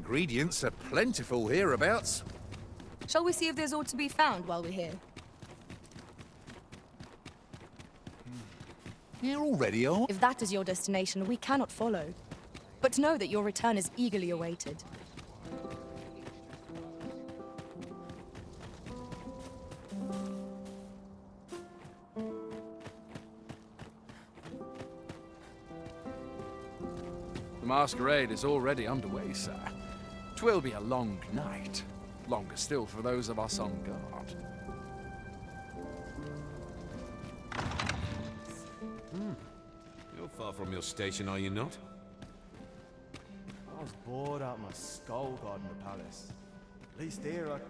Ingredients are plentiful hereabouts. Shall we see if there's aught to be found while we're here? Here already, are? If that is your destination, we cannot follow. But know that your return is eagerly awaited. The masquerade is already underway, sir. 'Twill be a long night. Longer still for those of us on guard. You're far from your station, are you not? I was bored out my skull guarding the palace. At least here I...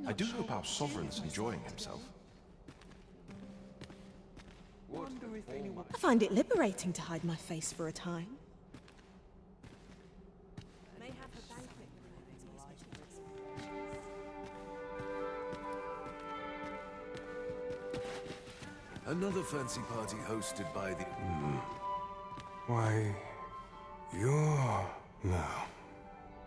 I do hope our sovereign's enjoying himself. I find it liberating to hide my face for a time. Another fancy party hosted by the... Why, you're... No.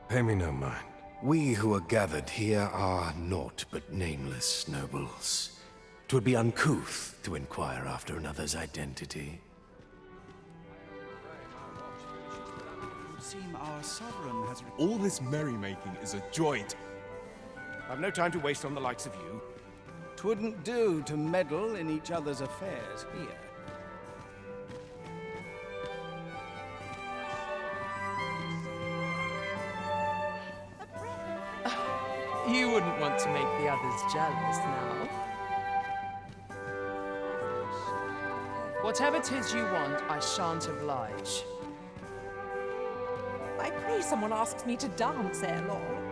Pay me no mind. We who are gathered here are naught but nameless nobles. 'Twould be uncouth to inquire after another's identity. Seem our sovereign has... All this merrymaking is a joy to... I've no time to waste on the likes of you. 'Twouldn't do to meddle in each other's affairs here. You wouldn't want to make the others jealous now. Whatever 'tis you want, I shan't oblige. I pray someone asks me to dance ere long.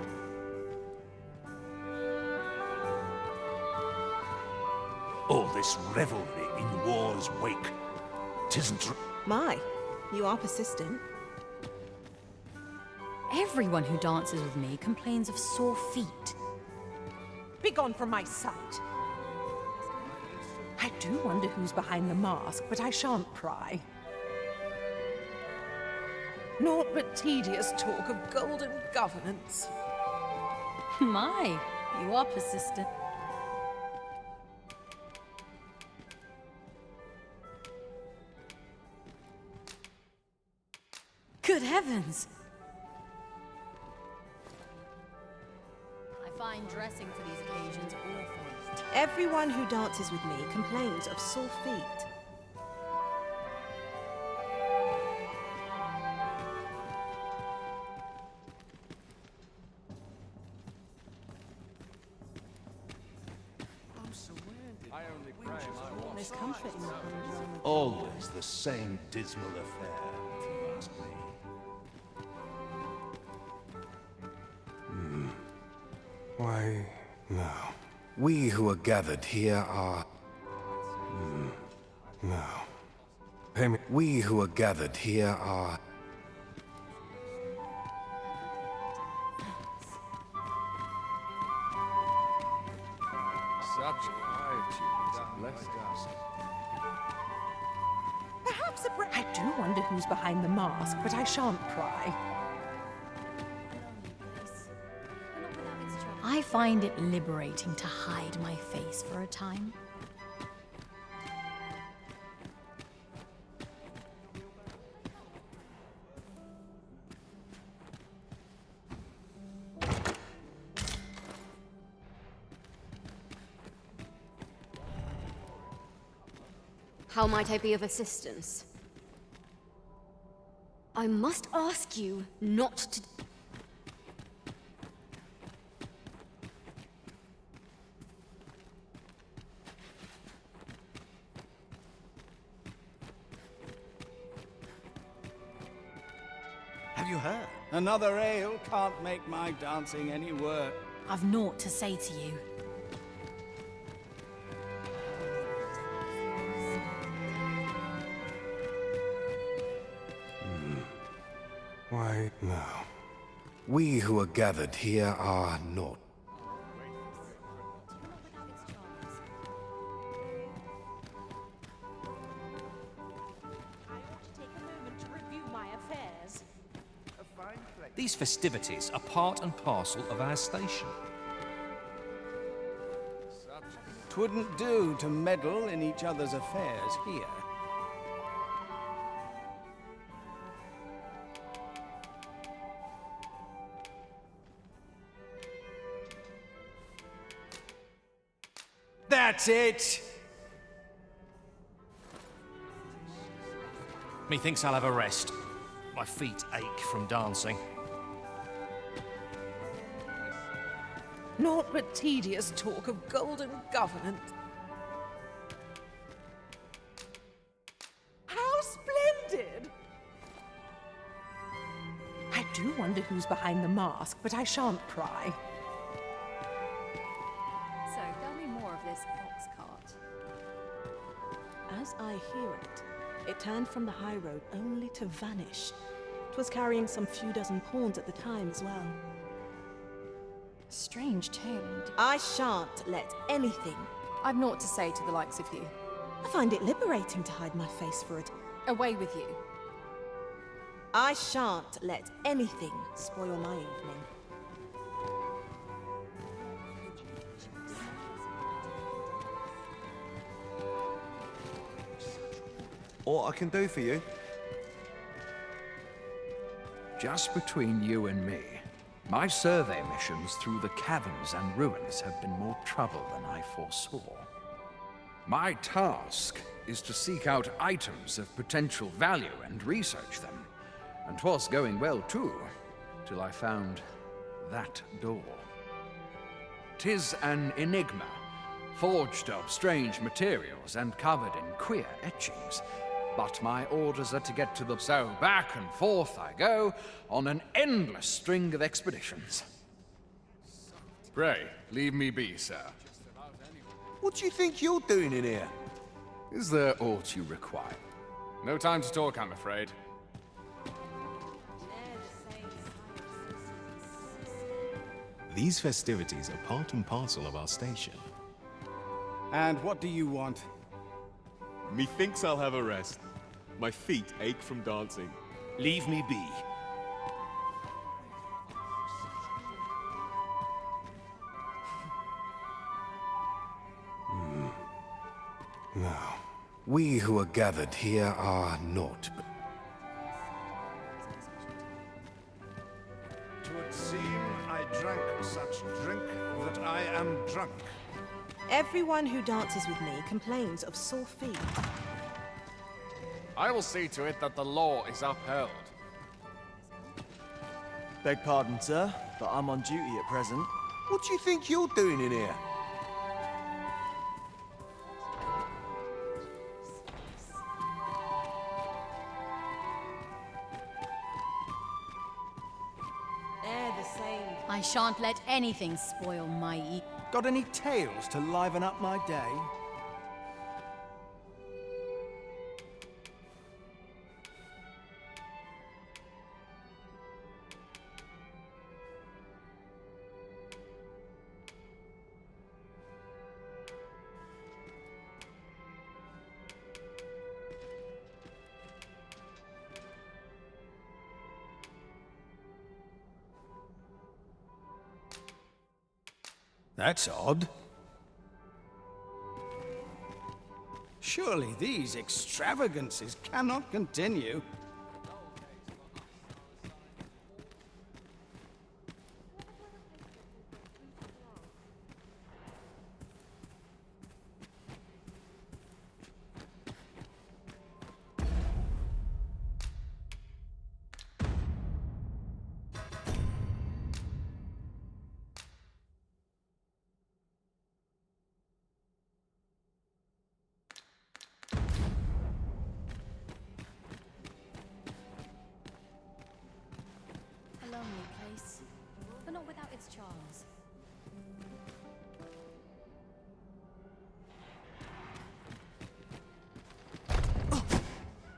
All this revelry in war's wake. 'Tisn't... My, you are persistent. Everyone who dances with me complains of sore feet. Begone from my sight. I do wonder who's behind the mask, but I shan't pry. Naught but tedious talk of golden governance. My, you are persistent. Good heavens! I find dressing for these occasions awful. Everyone who dances with me complains of sore feet. There's comfort in that. Always the same dismal affair, if you ask me. Why, no. We who are gathered here are... No. Pay me... We who are gathered here are... Such quietude is a blessed us. Perhaps I do wonder who's behind the mask, but I shan't pry. I find it liberating to hide my face for a time. How might I be of assistance? I must ask you not to... Have you heard? Another ale can't make my dancing any work. I've naught to say to you. Why, no. We who are gathered here are not. These festivities are part and parcel of our station. 'Twouldn't do to meddle in each other's affairs here. That's it! Methinks I'll have a rest. My feet ache from dancing. Naught but tedious talk of golden governance. How splendid! I do wonder who's behind the mask, but I shan't pry. So, tell me more of this ox cart. As I hear it, it turned from the high road only to vanish. 'Twas carrying some few dozen pawns at the time as well. Strange tale indeed. I shan't let anything. I've naught to say to the likes of you. I find it liberating to hide my face for it. Away with you. I shan't let anything spoil my evening. All I can do for you? Just between you and me, my survey missions through the caverns and ruins have been more trouble than I foresaw. My task is to seek out items of potential value and research them. And 'twas going well too, till I found that door. 'Tis an enigma, forged of strange materials and covered in queer etchings. But my orders are to get to the... So back and forth I go on an endless string of expeditions. Pray, leave me be, sir. What do you think you're doing in here? Is there aught you require? No time to talk, I'm afraid. These festivities are part and parcel of our station. And what do you want? Methinks I'll have a rest. My feet ache from dancing. Leave me be. Now, We who are gathered here are naught but... Twould seem I drank such drink that I am drunk. Everyone who dances with me complains of sore feet. I will see to it that the law is upheld. Beg pardon, sir, but I'm on duty at present. What do you think you're doing in here? They're the same. I shan't let anything spoil my evening. Got any tales to liven up my day? That's odd. Surely these extravagances cannot continue. A lonely place, but not without its charms.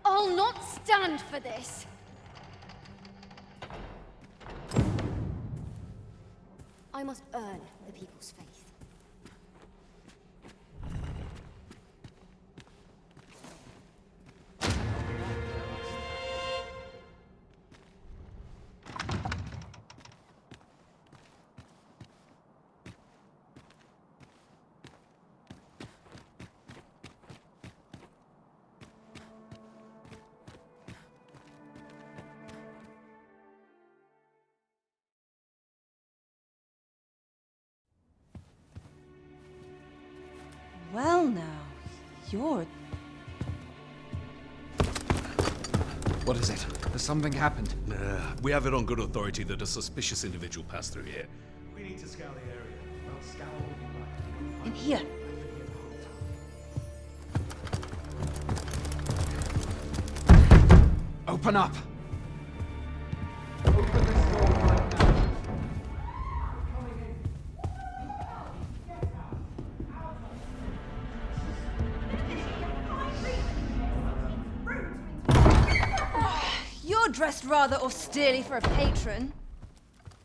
I'll not stand for this! I must earn the people's faith. Well now, you're... What is it? Has something happened? We have it on good authority that a suspicious individual passed through here. We need to scour the area. Well, scour will be right. In here. Open up! You're dressed rather austerely for a patron.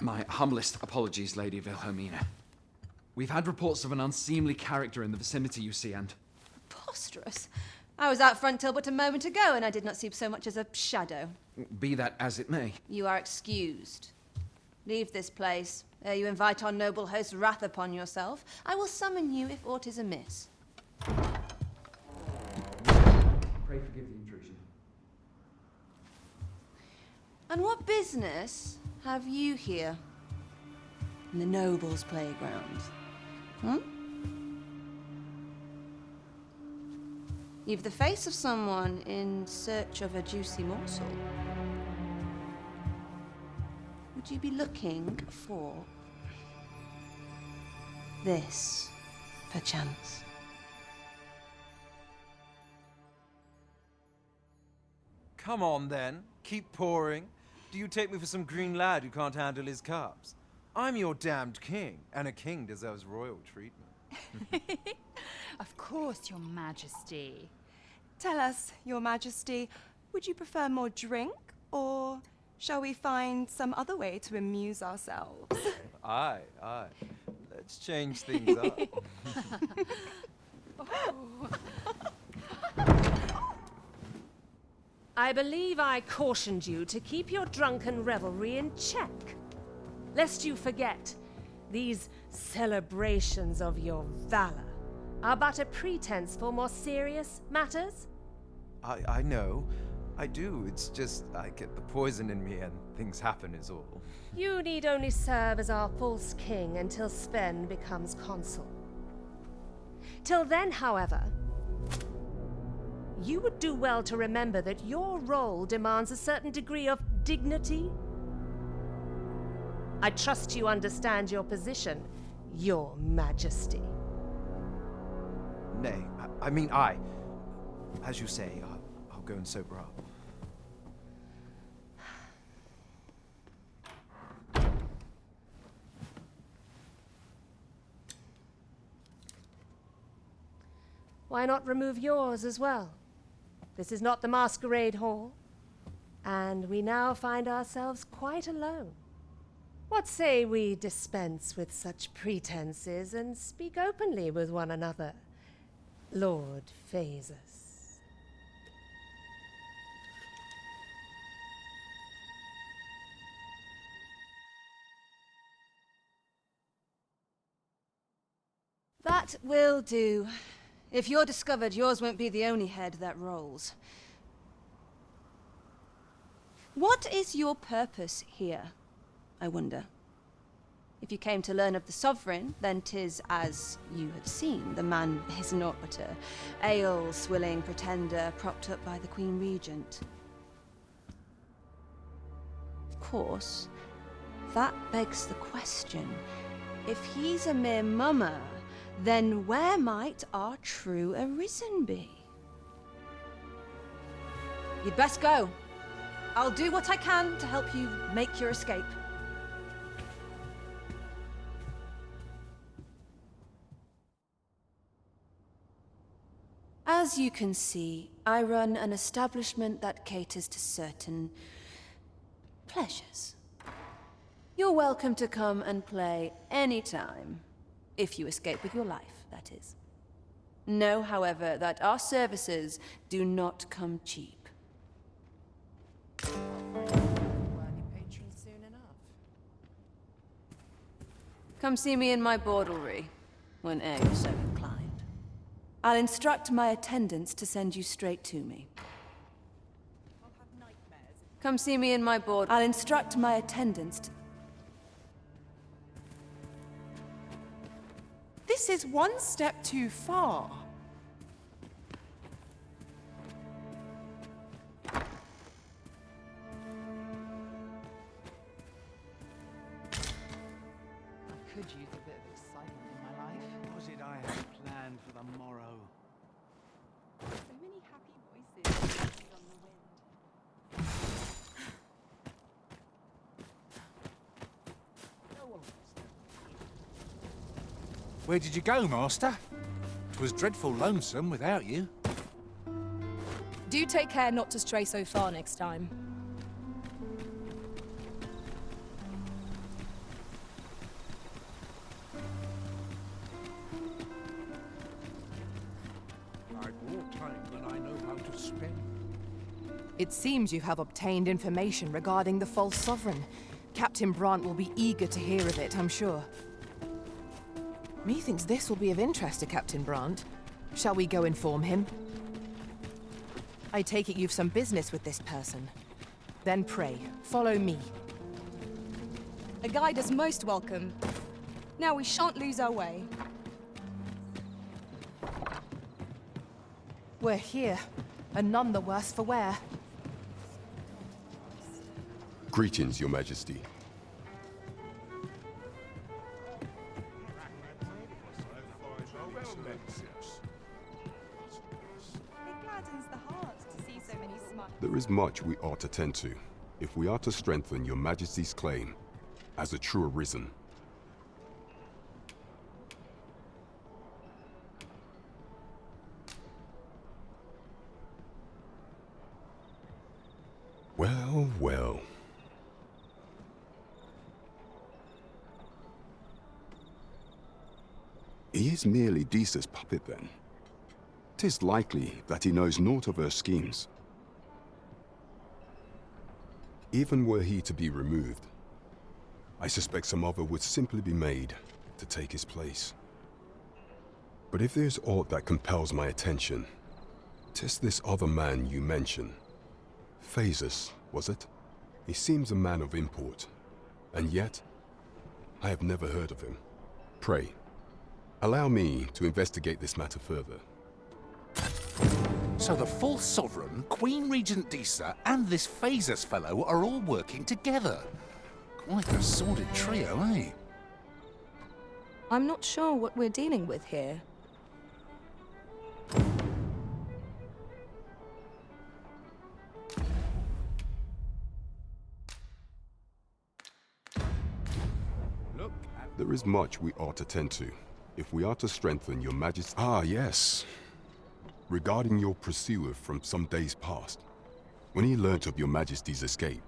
My humblest apologies, Lady Wilhelmina. We've had reports of an unseemly character in the vicinity, you see, and... Preposterous. I was out front till but a moment ago, and I did not see so much as a shadow. Be that as it may. You are excused. Leave this place, ere you invite our noble host's wrath upon yourself. I will summon you if aught is amiss. Pray forgive the intrusion. And what business have you here? In the nobles' playground? Hmm? You've the face of someone in search of a juicy morsel. Would you be looking for this, perchance? Come on, then. Keep pouring. Do you take me for some green lad who can't handle his cups? I'm your damned king, and a king deserves royal treatment. Of course, Your Majesty. Tell us, Your Majesty, would you prefer more drink, or shall we find some other way to amuse ourselves? Aye. Let's change things up. I believe I cautioned you to keep your drunken revelry in check. Lest you forget, these celebrations of your valor are but a pretense for more serious matters. I know. I do. It's just I get the poison in me and things happen is all. You need only serve as our false king until Sven becomes consul. Till then, however, you would do well to remember that your role demands a certain degree of dignity. I trust you understand your position, Your Majesty. Nay, as you say, I'll go and sober up. Why not remove yours as well? This is not the masquerade hall, and we now find ourselves quite alone. What say we dispense with such pretenses and speak openly with one another, Lord Phasus? That will do. If you're discovered, yours won't be the only head that rolls. What is your purpose here, I wonder? If you came to learn of the Sovereign, then 'tis as you have seen. The man is naught but a ale-swilling pretender propped up by the Queen Regent. Of course, that begs the question. If he's a mere mummer, then where might our true Arisen be? You'd best go. I'll do what I can to help you make your escape. As you can see, I run an establishment that caters to certain pleasures. You're welcome to come and play anytime. If you escape with your life, that is. Know, however, that our services do not come cheap. Come see me in my bordlery, whene'er you're so inclined. I'll instruct my attendants to send you straight to me. Come see me in my board. I'll instruct my attendants to... This is one step too far. could use a bit of excitement in my life. What was it I had planned for the morrow? So many happy voices floating on the wind. Where did you go, Master? 'Twas dreadful lonesome without you. Do take care not to stray so far next time. I've more time than I know how to spend. It seems you have obtained information regarding the false sovereign. Captain Brant will be eager to hear of it, I'm sure. Methinks this will be of interest to Captain Brant. Shall we go inform him? I take it you've some business with this person. Then pray, follow me. A guide is most welcome. Now we shan't lose our way. We're here, and none the worse for wear. Greetings, Your Majesty. It gladdens the heart to see so many smiles. There is much we ought to tend to, if we are to strengthen Your Majesty's claim as a true Arisen. Well, well. He is merely Disa's puppet, then. 'Tis likely that he knows naught of her schemes. Even were he to be removed, I suspect some other would simply be made to take his place. But if there's aught that compels my attention, 'tis this other man you mention. Phases, was it? He seems a man of import, and yet I have never heard of him. Pray, allow me to investigate this matter further. So the false sovereign, Queen Regent Disa, and this Phasus fellow are all working together. Quite a sordid trio, eh? I'm not sure what we're dealing with here. There is much we ought to tend to, if we are to strengthen Your Majesty. Ah, yes. Regarding your pursuer from some days past, when he learnt of Your Majesty's escape,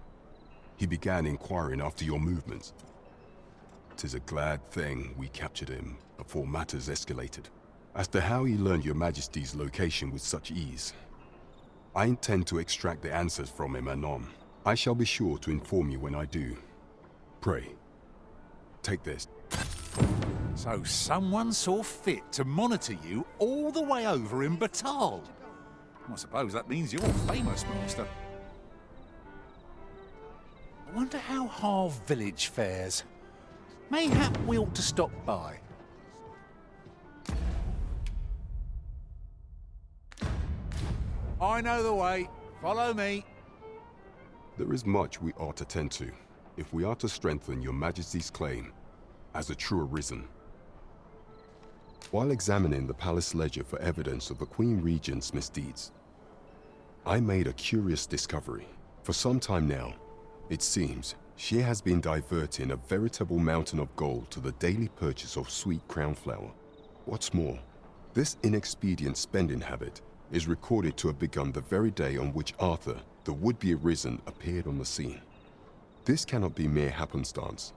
he began inquiring after your movements. 'Tis a glad thing we captured him before matters escalated. As to how he learned Your Majesty's location with such ease, I intend to extract the answers from him anon. I shall be sure to inform you when I do. Pray, take this. So someone saw fit to monitor you all the way over in Batal. I suppose that means you're famous, Master. I wonder how Harve Village fares. Mayhap we ought to stop by. I know the way. Follow me. There is much we ought to tend to, if we are to strengthen Your Majesty's claim as a true Arisen. While examining the palace ledger for evidence of the Queen Regent's misdeeds, I made a curious discovery. For some time now, it seems she has been diverting a veritable mountain of gold to the daily purchase of sweet crown flower. What's more, this inexpedient spending habit is recorded to have begun the very day on which Arthur, the would-be Arisen, appeared on the scene. This cannot be mere happenstance.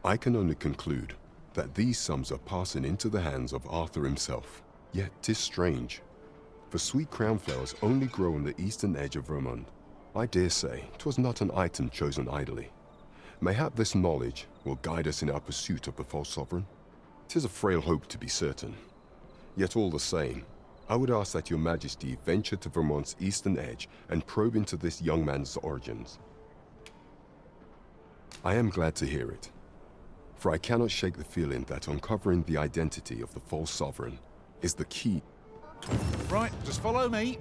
I can only conclude that these sums are passing into the hands of Arthur himself. Yet 'tis strange, for sweet crown flowers only grow on the eastern edge of Vermont. I dare say 'twas not an item chosen idly. Mayhap this knowledge will guide us in our pursuit of the false sovereign. 'Tis a frail hope, to be certain. Yet all the same, I would ask that Your Majesty venture to Vermont's eastern edge and probe into this young man's origins. I am glad to hear it, for I cannot shake the feeling that uncovering the identity of the false sovereign is the key. Right, just follow me.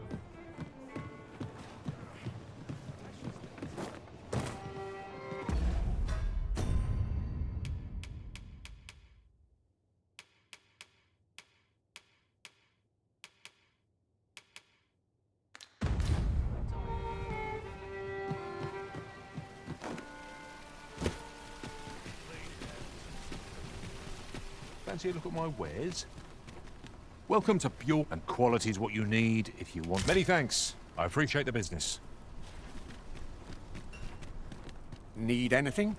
Fancy a look at my wares? Welcome to Pure, and quality is what you need if you want. Many thanks. I appreciate the business. Need anything?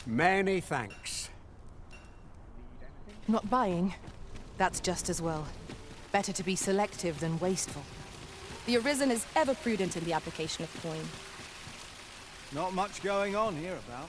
Many thanks. Not buying? That's just as well. Better to be selective than wasteful. The Arisen is ever prudent in the application of coin. Not much going on hereabout.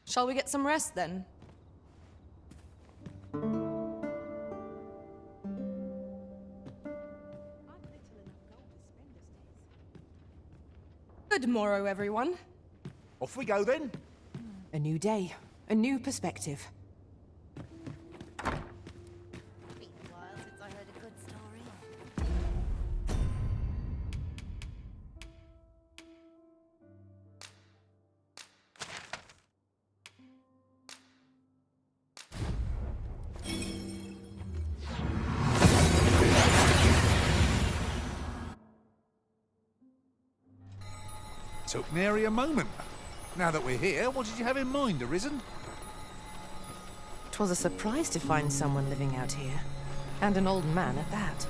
Shall we get some rest then? Good morrow, everyone. Off we go then. A new day, a new perspective. Took nary a moment. Now that we're here, what did you have in mind, Arisen? 'Twas a surprise to find someone living out here. And an old man at that.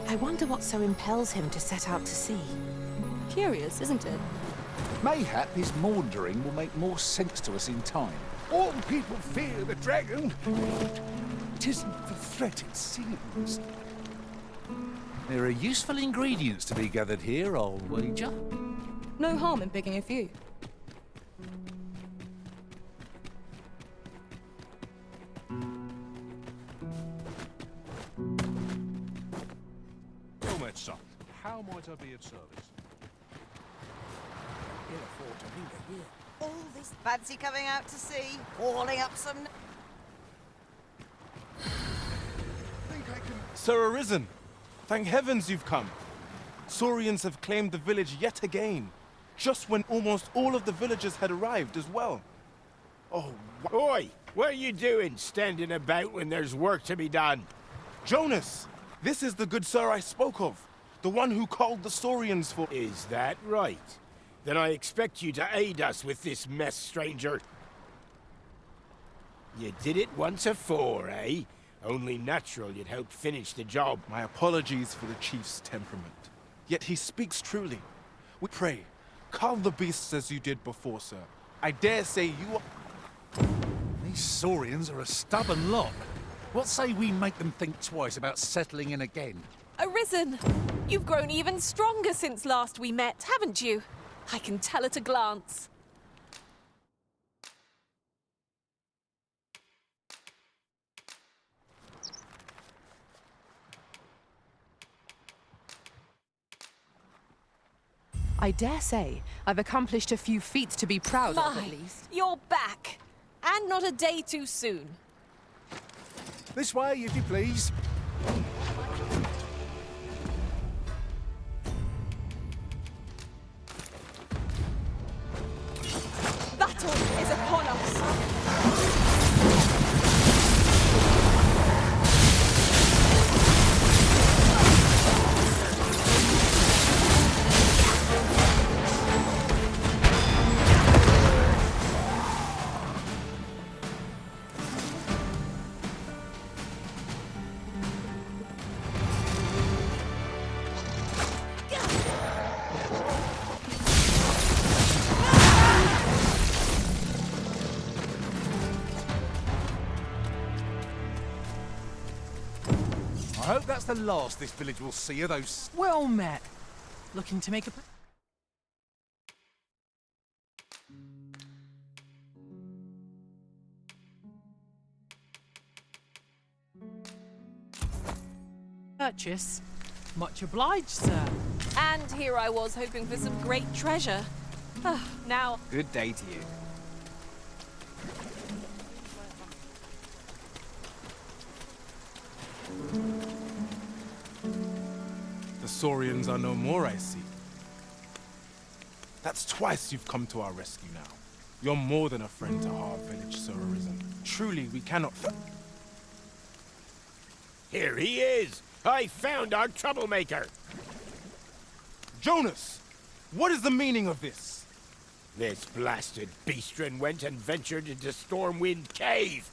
I wonder what so impels him to set out to sea. Curious, isn't it? Mayhap his maundering will make more sense to us in time. All people fear the dragon. It isn't the threat, it seems. There are useful ingredients to be gathered here, I'll wager. No harm in picking a few. Well met, son. How might I be of service? All this fancy coming out to sea, hauling up some... Sir Arisen, thank heavens you've come. Saurians have claimed the village yet again, just when almost all of the villagers had arrived as well. Oh, Oi! What are you doing, standing about when there's work to be done? Jonas, this is the good sir I spoke of, the one who called the Saurians for... Is that right? Then I expect you to aid us with this mess, stranger. You did it once afore, eh? Only natural you'd help finish the job. My apologies for the chief's temperament. Yet he speaks truly. We pray, calm the beasts as you did before, sir. I dare say you are... These Saurians are a stubborn lot. What say we make them think twice about settling in again? Arisen! You've grown even stronger since last we met, haven't you? I can tell at a glance. I dare say I've accomplished a few feats to be proud of, at least. You're back! And not a day too soon. This way, if you please. Battle is upon us! That's the last this village will see of those... Well met. Looking to make a... Purchase. Much obliged, sir. And here I was hoping for some great treasure. Now... Good day to you. The Saurians are no more, I see. That's twice you've come to our rescue now. You're more than a friend to our village, Sir Arisen. Truly, we cannot... Here he is! I found our troublemaker! Jonas! What is the meaning of this? This blasted beastren went and ventured into Stormwind Cave!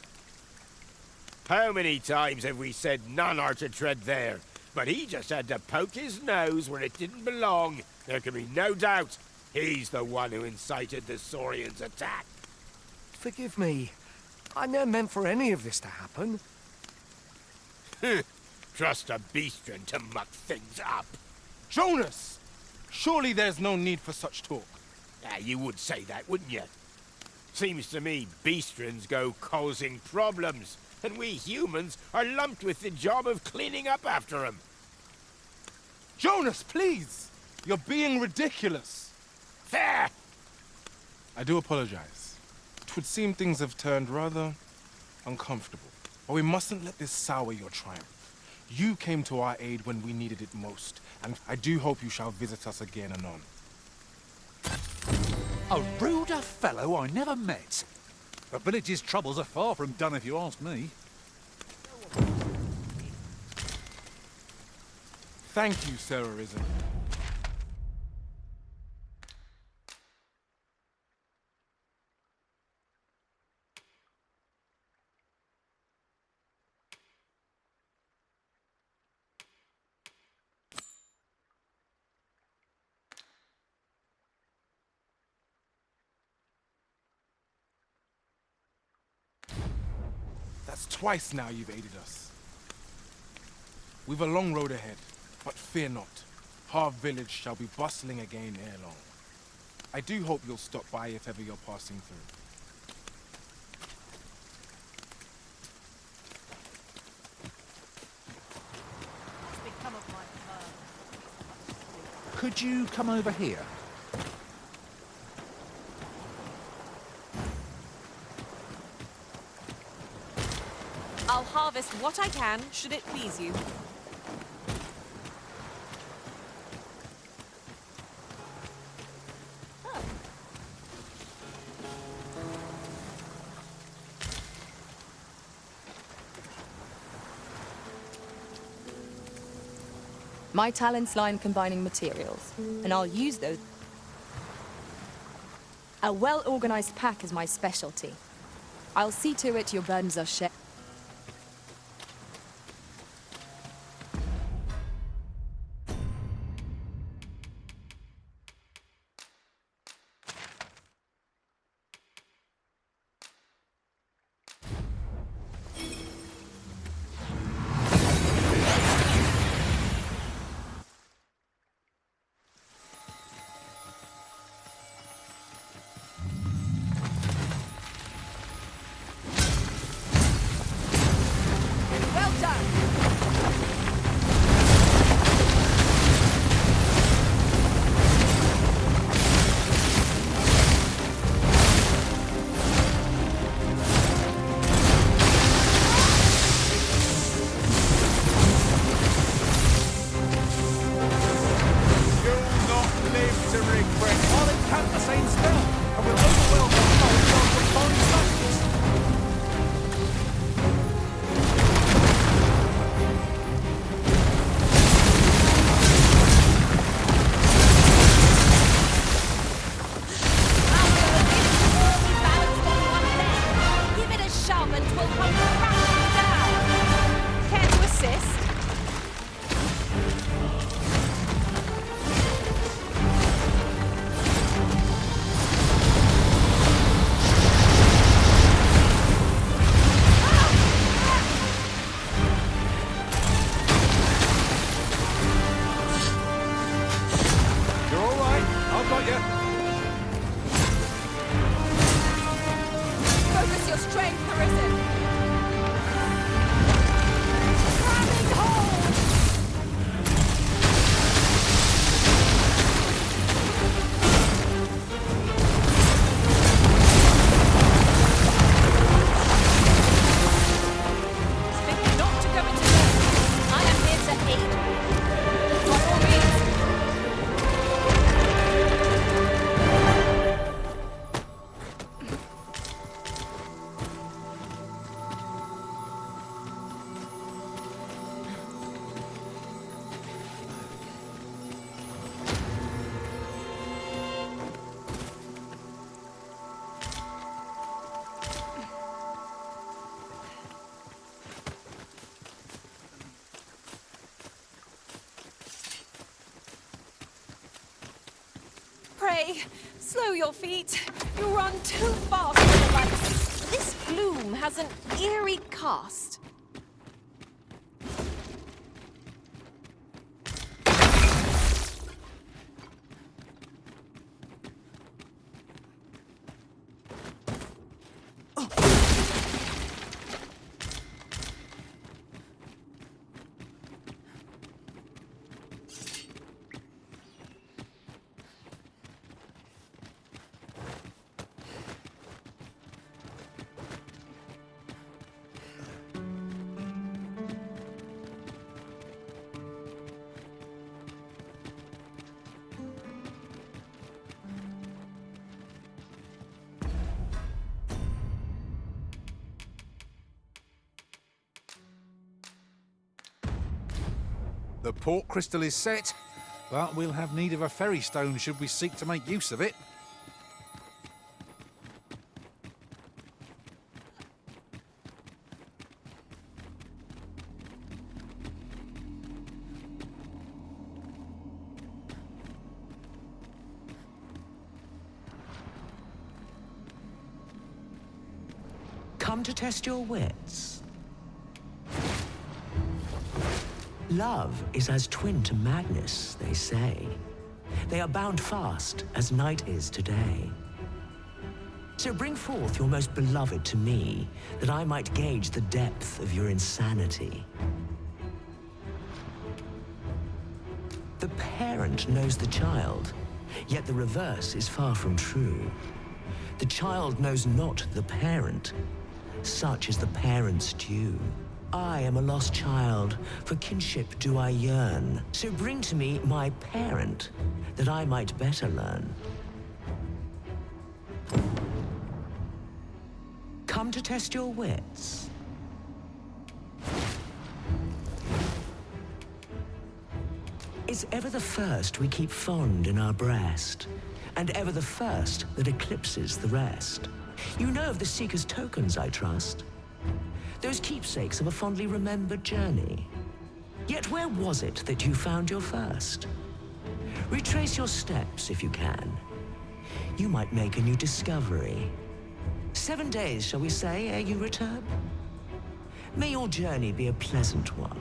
How many times have we said none are to tread there? But he just had to poke his nose where it didn't belong. There can be no doubt he's the one who incited the Saurians' attack. Forgive me. I never meant for any of this to happen. Trust a beastren to muck things up. Jonas! Surely there's no need for such talk. You would say that, wouldn't you? Seems to me beastrens go causing problems, and we humans are lumped with the job of cleaning up after them. Jonas, please! You're being ridiculous. Fair! I do apologize. It would seem things have turned rather uncomfortable. But we mustn't let this sour your triumph. You came to our aid when we needed it most, and I do hope you shall visit us again anon. A ruder fellow I never met. The village's troubles are far from done if you ask me. Thank you, Sir Arisen. That's twice now you've aided us. We've a long road ahead, but fear not. Harv village shall be bustling again ere long. I do hope you'll stop by if ever you're passing through. Could you come over here? I'll harvest what I can, should it please you. My talents lie in combining materials, and I'll use those. A well-organized pack is my specialty. I'll see to it your burdens are shared. way. Slow your feet. You run too fast for the light. This gloom has an eerie cast. The port crystal is set, but we'll have need of a ferry stone should we seek to make use of it. Come to test your wits. Love is as twin to madness, they say. They are bound fast, as night is today. So bring forth your most beloved to me, that I might gauge the depth of your insanity. The parent knows the child, yet the reverse is far from true. The child knows not the parent, such is the parent's due. I am a lost child, for kinship do I yearn. So bring to me my parent, that I might better learn. Come to test your wits. Is ever the first we keep fond in our breast, and ever the first that eclipses the rest? You know of the Seeker's tokens, I trust. Those keepsakes of a fondly remembered journey. Yet where was it that you found your first? Retrace your steps if you can. You might make a new discovery. 7 days, shall we say, ere you return? May your journey be a pleasant one.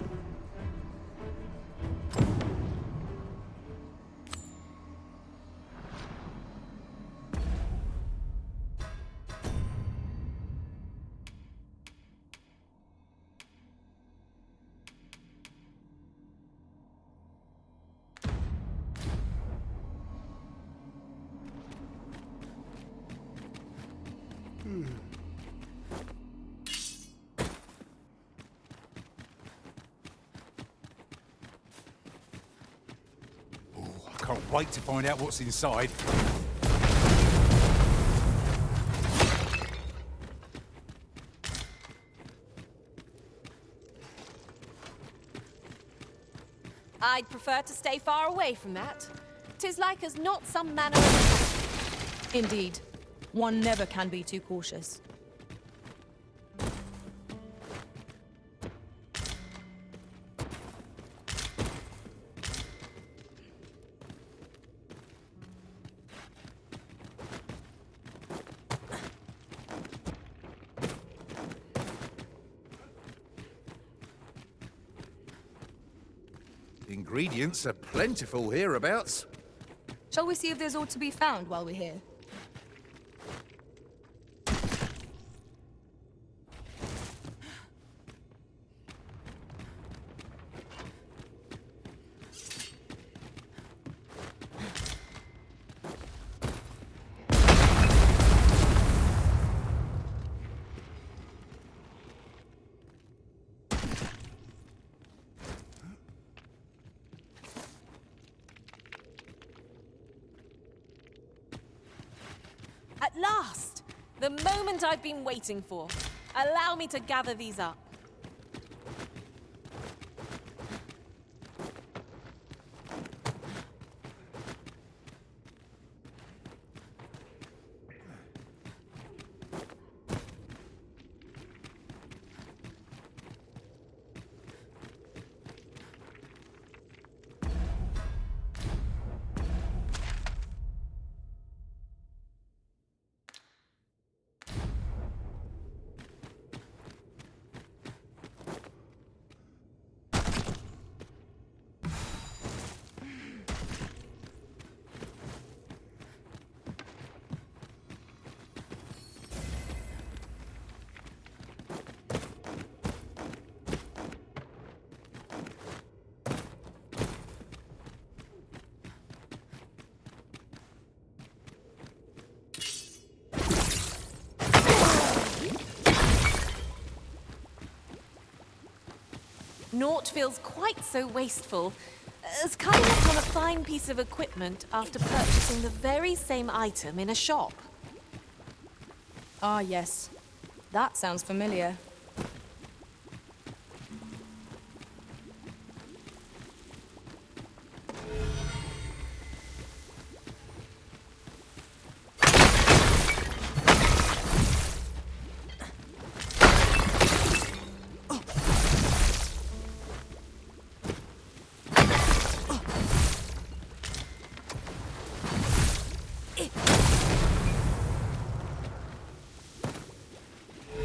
Can't wait to find out what's inside. I'd prefer to stay far away from that. 'Tis like as not some manner of... Indeed. One never can be too cautious. Ingredients are plentiful hereabouts. Shall we see if there's aught to be found while we're here? At last! The moment I've been waiting for. Allow me to gather these up. naught feels quite so wasteful as coming upon a fine piece of equipment after purchasing the very same item in a shop. Ah, yes. That sounds familiar.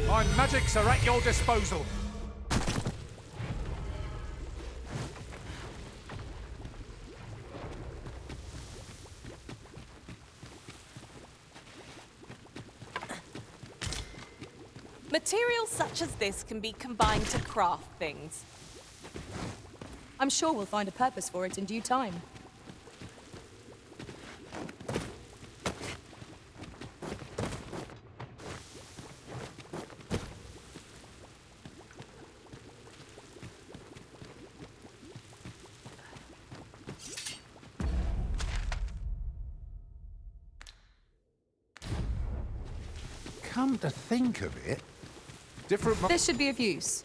My magics are at your disposal. Materials such as this can be combined to craft things. I'm sure we'll find a purpose for it in due time. Come to think of it, different... This should be of use.